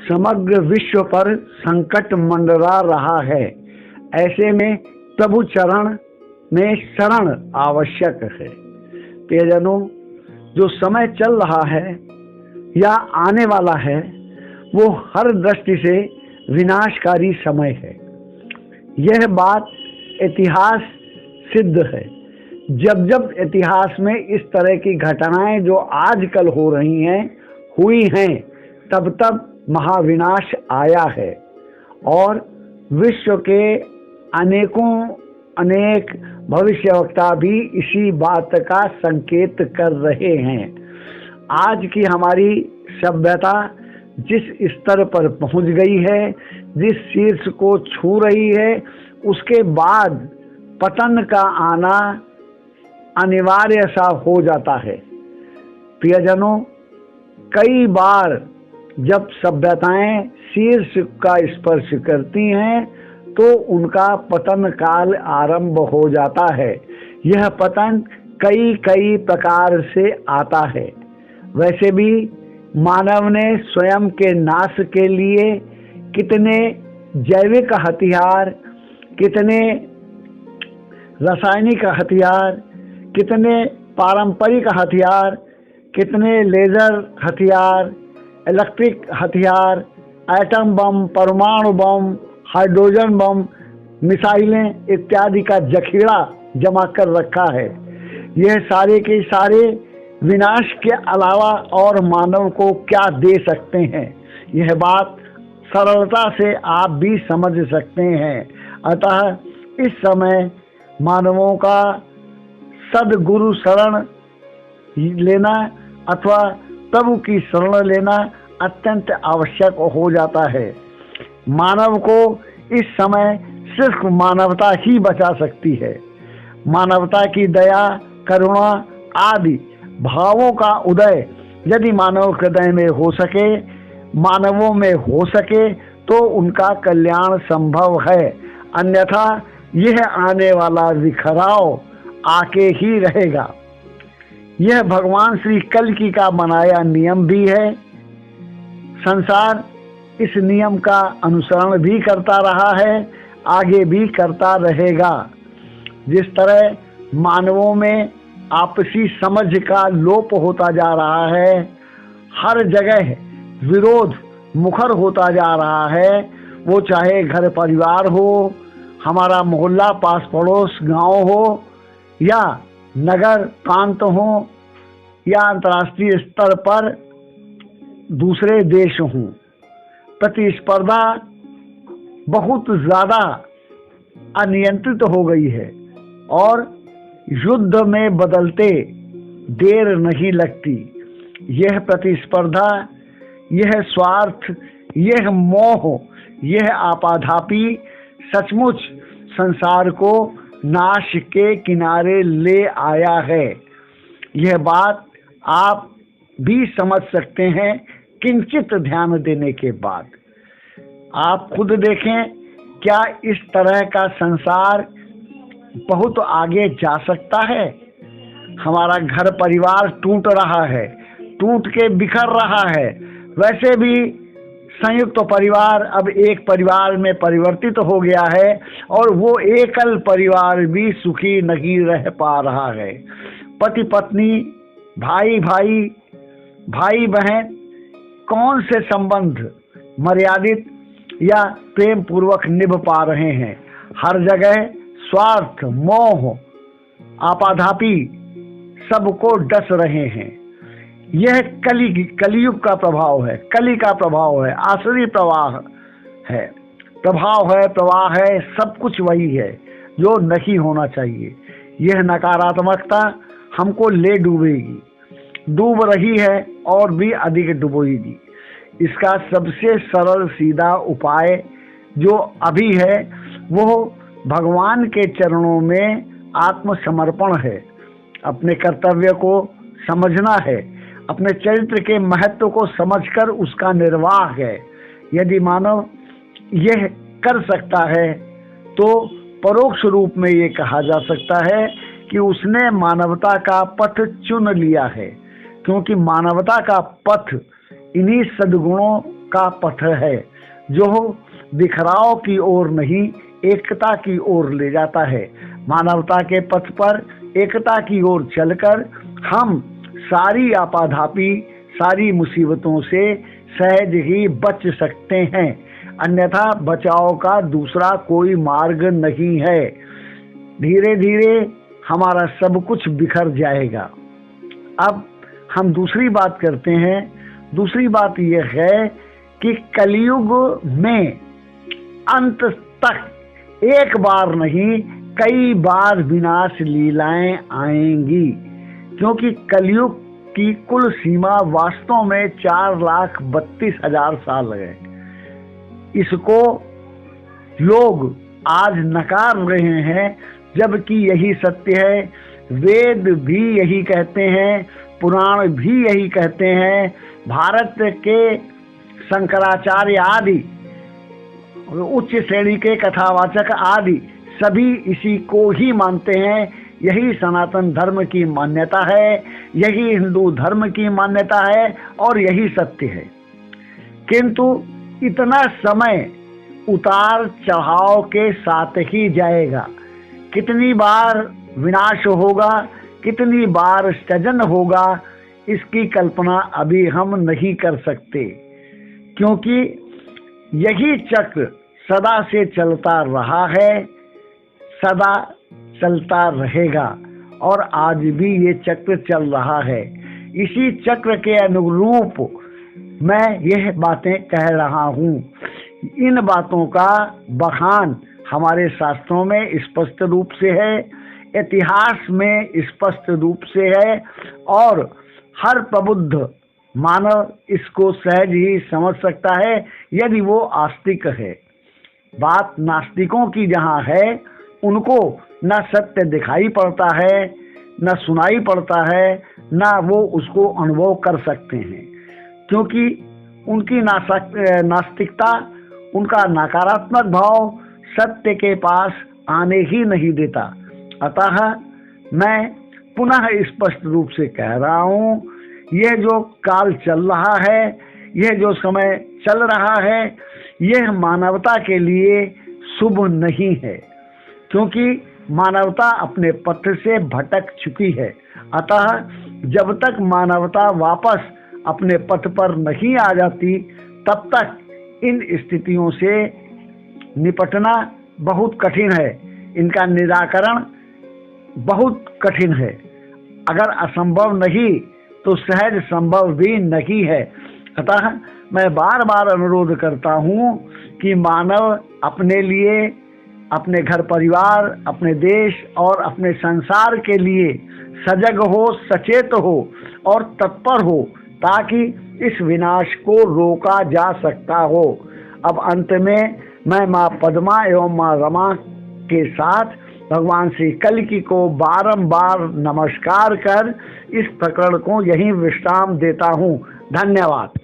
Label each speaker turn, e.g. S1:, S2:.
S1: समग्र विश्व पर संकट मंडरा रहा है। ऐसे में प्रभु चरण में शरण आवश्यक है। प्रियजनों, जो समय चल रहा है या आने वाला है वो हर दृष्टि से विनाशकारी समय है। यह बात इतिहास सिद्ध है। जब जब इतिहास में इस तरह की घटनाएं जो आजकल हो रही हैं हुई हैं, तब तब महाविनाश आया है और विश्व के अनेक भविष्यवक्ता भी इसी बात का संकेत कर रहे हैं। आज की हमारी सभ्यता जिस स्तर पर पहुंच गई है, जिस शीर्ष को छू रही है, उसके बाद पतन का आना अनिवार्य सा हो जाता है। प्रियजनों, कई बार जब सभ्यताएं शीर्ष का स्पर्श करती हैं तो उनका पतन काल आरंभ हो जाता है। यह पतन कई प्रकार से आता है। वैसे भी मानव ने स्वयं के नाश के लिए कितने जैविक हथियार, कितने रासायनिक हथियार, कितने पारंपरिक हथियार, कितने लेजर हथियार, इलेक्ट्रिक हथियार, एटम बम, परमाणु बम, हाइड्रोजन बम, मिसाइलें इत्यादि का जखीरा जमा कर रखा है। यह सारे के सारे विनाश के अलावा और मानव को क्या दे सकते हैं, यह बात सरलता से आप भी समझ सकते हैं। अतः इस समय मानवों का सद्गुरु शरण लेना अथवा प्रभु की शरण लेना अत्यंत आवश्यक हो जाता है। मानव को इस समय सिर्फ मानवता ही बचा सकती है। मानवता की दया, करुणा आदि भावों का उदय यदि मानव हृदय में हो सके, मानवों में हो सके, तो उनका कल्याण संभव है। अन्यथा यह आने वाला विखराव आके ही रहेगा। यह भगवान श्री कल्कि का बनाया नियम भी है। संसार इस नियम का अनुसरण भी करता रहा है, आगे भी करता रहेगा। जिस तरह मानवों में आपसी समझ का लोप होता जा रहा है, हर जगह विरोध मुखर होता जा रहा है, वो चाहे घर परिवार हो, हमारा मोहल्ला, पास पड़ोस गांव हो, या नगर प्रांत हो, या अंतर्राष्ट्रीय स्तर पर दूसरे देश हों। प्रतिस्पर्धा बहुत ज़्यादा अनियंत्रित हो गई है और युद्ध में बदलते देर नहीं लगती। यह प्रतिस्पर्धा, यह स्वार्थ, यह मोह, यह आपाधापी सचमुच संसार को नाश के किनारे ले आया है। यह बात आप भी समझ सकते हैं किंचित ध्यान देने के बाद। आप खुद देखें, क्या इस तरह का संसार बहुत आगे जा सकता है? हमारा घर परिवार टूट रहा है, टूट के बिखर रहा है। वैसे भी संयुक्त परिवार अब एक परिवार में परिवर्तित हो गया है और वो एकल परिवार भी सुखी नहीं रह पा रहा है। पति पत्नी, भाई भाई, भाई बहन, कौन से संबंध मर्यादित या प्रेम पूर्वक निभ पा रहे हैं? हर जगह स्वार्थ, मोह, आपाधापी सबको डस रहे हैं। यह कलियुग का प्रभाव है, कली का प्रभाव है, आसुरी प्रवाह है, प्रवाह है, सब कुछ वही है जो नहीं होना चाहिए। यह नकारात्मकता हमको ले डूबेगी, डूब रही है और भी अधिक डुबोएगी। इसका सबसे सरल सीधा उपाय जो अभी है वो भगवान के चरणों में आत्मसमर्पण है। अपने कर्तव्य को समझना है, अपने चरित्र के महत्व को समझकर उसका निर्वाह है। यदि मानव यह कर सकता है तो परोक्ष रूप में ये कहा जा सकता है कि उसने मानवता का पथ चुन लिया है, क्योंकि मानवता का पथ इन्हीं सद्गुणों का पथ है, जो बिखराव की ओर नहीं एकता की ओर ले जाता है। मानवता के पथ पर एकता की ओर चलकर हम सारी आपाधापी, सारी मुसीबतों से सहज ही बच सकते हैं, अन्यथा बचाव का दूसरा कोई मार्ग नहीं है। धीरे धीरे हमारा सब कुछ बिखर जाएगा। अब हम दूसरी बात करते हैं। दूसरी बात यह है कि कलयुग में अंत तक एक बार नहीं कई बार विनाश लीलाएं आएंगी, क्योंकि कलयुग की कुल सीमा वास्तव में 4,32,000 साल है। इसको लोग आज नकार रहे हैं, जबकि यही सत्य है। वेद भी यही कहते हैं, पुराण भी यही कहते हैं, भारत के शंकराचार्य आदि उच्च श्रेणी के कथावाचक आदि सभी इसी को ही मानते हैं। यही सनातन धर्म की मान्यता है, यही हिंदू धर्म की मान्यता है और यही सत्य है। किंतु इतना समय उतार चढ़ाव के साथ ही जाएगा। कितनी बार विनाश होगा, कितनी बार सृजन होगा, इसकी कल्पना अभी हम नहीं कर सकते, क्योंकि यही चक्र सदा से चलता रहा है, सदा चलता रहेगा और आज भी ये चक्र चल रहा है। इसी चक्र के अनुरूप मैं यह बातें कह रहा हूँ। इन बातों का बखान हमारे शास्त्रों में स्पष्ट रूप से है, इतिहास में स्पष्ट रूप से है और हर प्रबुद्ध मानव इसको सहज ही समझ सकता है, यदि वो आस्तिक है। बात नास्तिकों की जहाँ है, उनको न सत्य दिखाई पड़ता है, न सुनाई पड़ता है, न वो उसको अनुभव कर सकते हैं, क्योंकि उनकी नास्तिकता, उनका नकारात्मक भाव सत्य के पास आने ही नहीं देता। अतः मैं पुनः स्पष्ट रूप से कह रहा हूँ, यह जो काल चल रहा है, यह जो समय चल रहा है, यह मानवता के लिए शुभ नहीं है, क्योंकि मानवता अपने पथ से भटक चुकी है। अतः जब तक मानवता वापस अपने पथ पर नहीं आ जाती, तब तक इन स्थितियों से निपटना बहुत कठिन है, इनका निराकरण बहुत कठिन है। अगर असंभव नहीं तो सहज संभव भी नहीं है। अतः मैं बार बार अनुरोध करता हूँ कि मानव अपने लिए, अपने घर परिवार, अपने देश और अपने संसार के लिए सजग हो, सचेत हो और तत्पर हो, ताकि इस विनाश को रोका जा सकता हो। अब अंत में मैं माँ पद्मा एवं माँ रमा के साथ भगवान श्री कल्कि को बारंबार नमस्कार कर इस प्रकरण को यहीं विश्राम देता हूँ। धन्यवाद।